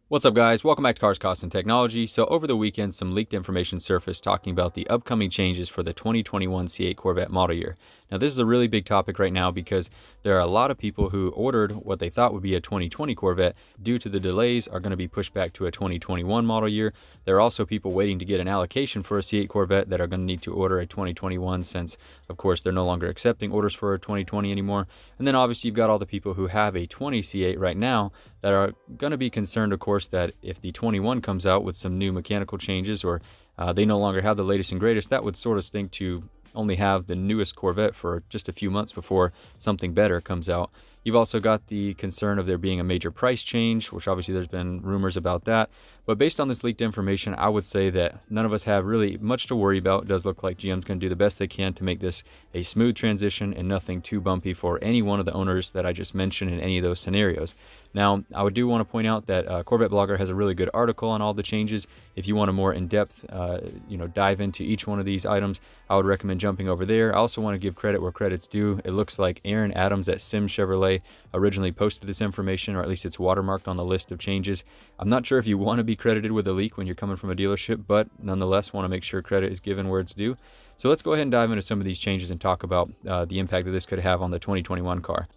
What's up, guys? Welcome back to Cars, Costs, and Technology. So over the weekend, some leaked information surfaced talking about the upcoming changes for the 2021 C8 Corvette model year. Now, this is a really big topic right now because there are a lot of people who ordered what they thought would be a 2020 Corvette. Due to the delays, are going to be pushed back to a 2021 model year. There are also people waiting to get an allocation for a C8 Corvette that are going to need to order a 2021 since, of course, they're no longer accepting orders for a 2020 anymore. And then obviously you've got all the people who have a 20 C8 right now that are going to be concerned, of course, that if the 21 comes out with some new mechanical changes or they no longer have the latest and greatest, that would sort of stink to only have the newest Corvette for just a few months before something better comes out. You've also got the concern of there being a major price change, which obviously there's been rumors about that. But based on this leaked information, I would say that none of us have really much to worry about. It does look like GM's going to do the best they can to make this a smooth transition and nothing too bumpy for any one of the owners that I just mentioned in any of those scenarios. Now, I do want to point out that Corvette Blogger has a really good article on all the changes. If you want a more in-depth, dive into each one of these items, I would recommend jumping over there. I also want to give credit where credit's due. It looks like Aaron Adams at Sim Chevrolet originally posted this information, or at least it's watermarked on the list of changes. I'm not sure if you want to be credited with a leak when you're coming from a dealership, but nonetheless want to make sure credit is given where it's due. So let's go ahead and dive into some of these changes and talk about the impact that this could have on the 2021 car.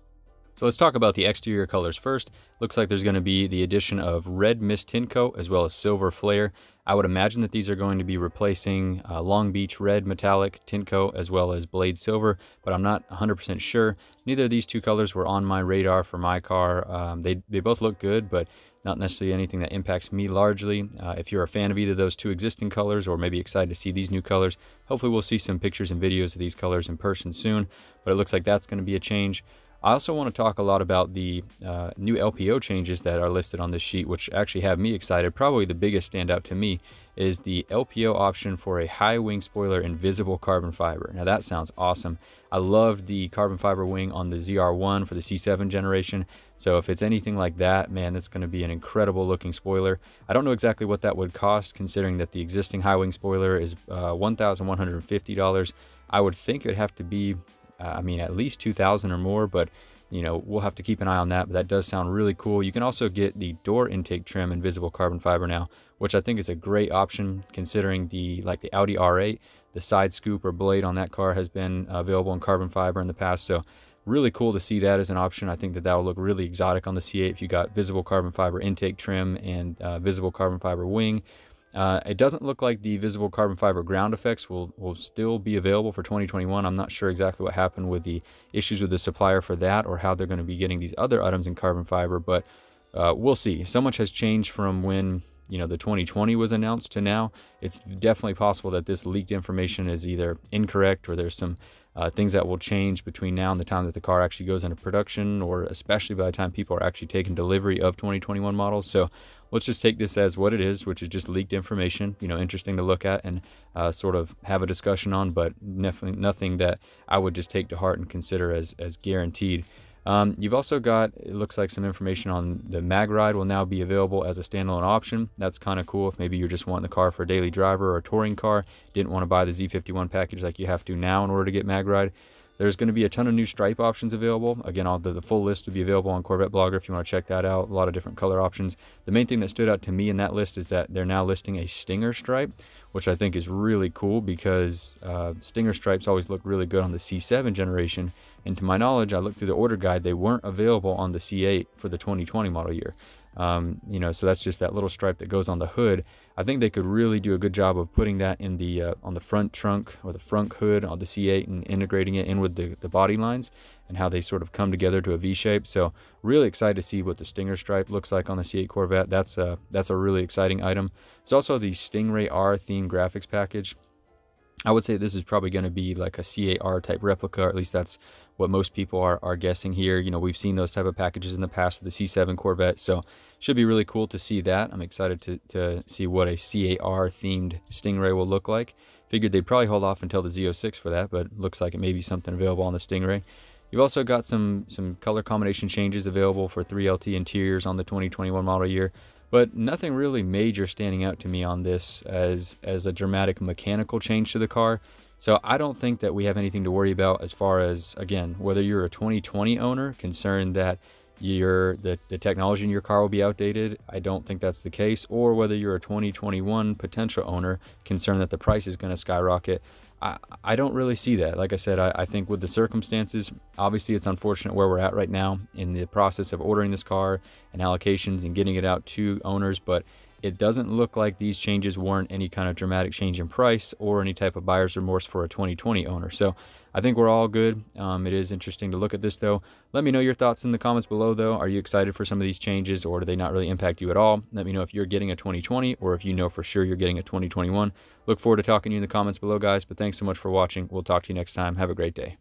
So let's talk about the exterior colors first. Looks like there's going to be the addition of red mist tint coat as well as silver flare. I would imagine that these are going to be replacing Long Beach red metallic tint coat as well as blade silver, but I'm not 100% sure. Neither of these two colors were on my radar for my car. They both look good, but not necessarily anything that impacts me largely. If you're a fan of either of those two existing colors or maybe excited to see these new colors, hopefully we'll see some pictures and videos of these colors in person soon, but it looks like that's going to be a change. I also want to talk a lot about the new LPO changes that are listed on this sheet, which actually have me excited. Probably the biggest standout to me is the LPO option for a high wing spoiler in visible carbon fiber. Now that sounds awesome. I loved the carbon fiber wing on the ZR1 for the C7 generation. So if it's anything like that, man, that's going to be an incredible looking spoiler. I don't know exactly what that would cost, considering that the existing high wing spoiler is $1,150. I would think it would have to be at least 2,000 or more, but we'll have to keep an eye on that. But that does sound really cool. You can also get the door intake trim in visible carbon fiber now, which I think is a great option considering the Audi R8, the side scoop or blade on that car has been available in carbon fiber in the past. So really cool to see that as an option. I think that will look really exotic on the C8 if you got visible carbon fiber intake trim and visible carbon fiber wing. It doesn't look like the visible carbon fiber ground effects will still be available for 2021. I'm not sure exactly what happened with the issues with the supplier for that or how they're going to be getting these other items in carbon fiber, but we'll see. So much has changed from when the 2020 was announced to now. It's definitely possible that this leaked information is either incorrect or there's some things that will change between now and the time that the car actually goes into production, or especially by the time people are actually taking delivery of 2021 models. So let's just take this as what it is, which is just leaked information, interesting to look at and sort of have a discussion on, but definitely nothing that I would just take to heart and consider as guaranteed. You've also got, it looks like, some information on the mag ride will now be available as a standalone option. That's kind of cool if maybe you're just wanting the car for a daily driver or a touring car, didn't want to buy the Z51 package like you have to now in order to get mag ride. There's going to be a ton of new stripe options available. Again, the full list will be available on Corvette Blogger if you want to check that out. A lot of different color options. The main thing that stood out to me in that list is that they're now listing a Stinger stripe, which I think is really cool because Stinger stripes always look really good on the C7 generation. And to my knowledge, I looked through the order guide, they weren't available on the C8 for the 2020 model year. So that's just that little stripe that goes on the hood. I think they could really do a good job of putting that in the on the front trunk or the front hood on the C8 and integrating it in with the body lines and how they sort of come together to a V shape. So really excited to see what the Stinger stripe looks like on the C8 Corvette. That's a really exciting item. There's also the Stingray R themed graphics package. I would say this is probably going to be like a C8R type replica, or at least that's what most people are guessing here. We've seen those type of packages in the past with the C7 Corvette, so should be really cool to see that. I'm excited to see what a C8R themed Stingray will look like. Figured they'd probably hold off until the Z06 for that, but looks like it may be something available on the Stingray. You've also got some color combination changes available for 3LT interiors on the 2021 model year. But nothing really major standing out to me on this as a dramatic mechanical change to the car. So I don't think that we have anything to worry about as far as, again, whether you're a 2020 owner concerned that the technology in your car will be outdated. I don't think that's the case. Or whether you're a 2021 potential owner concerned that the price is going to skyrocket. I don't really see that. Like I said, I think with the circumstances, obviously it's unfortunate where we're at right now in the process of ordering this car and allocations and getting it out to owners, but it doesn't look like these changes warrant any kind of dramatic change in price or any type of buyer's remorse for a 2020 owner. So I think we're all good. It is interesting to look at this though. Let me know your thoughts in the comments below though. Are you excited for some of these changes, or do they not really impact you at all? Let me know if you're getting a 2020 or if you know for sure you're getting a 2021. Look forward to talking to you in the comments below, guys, but thanks so much for watching. We'll talk to you next time. Have a great day.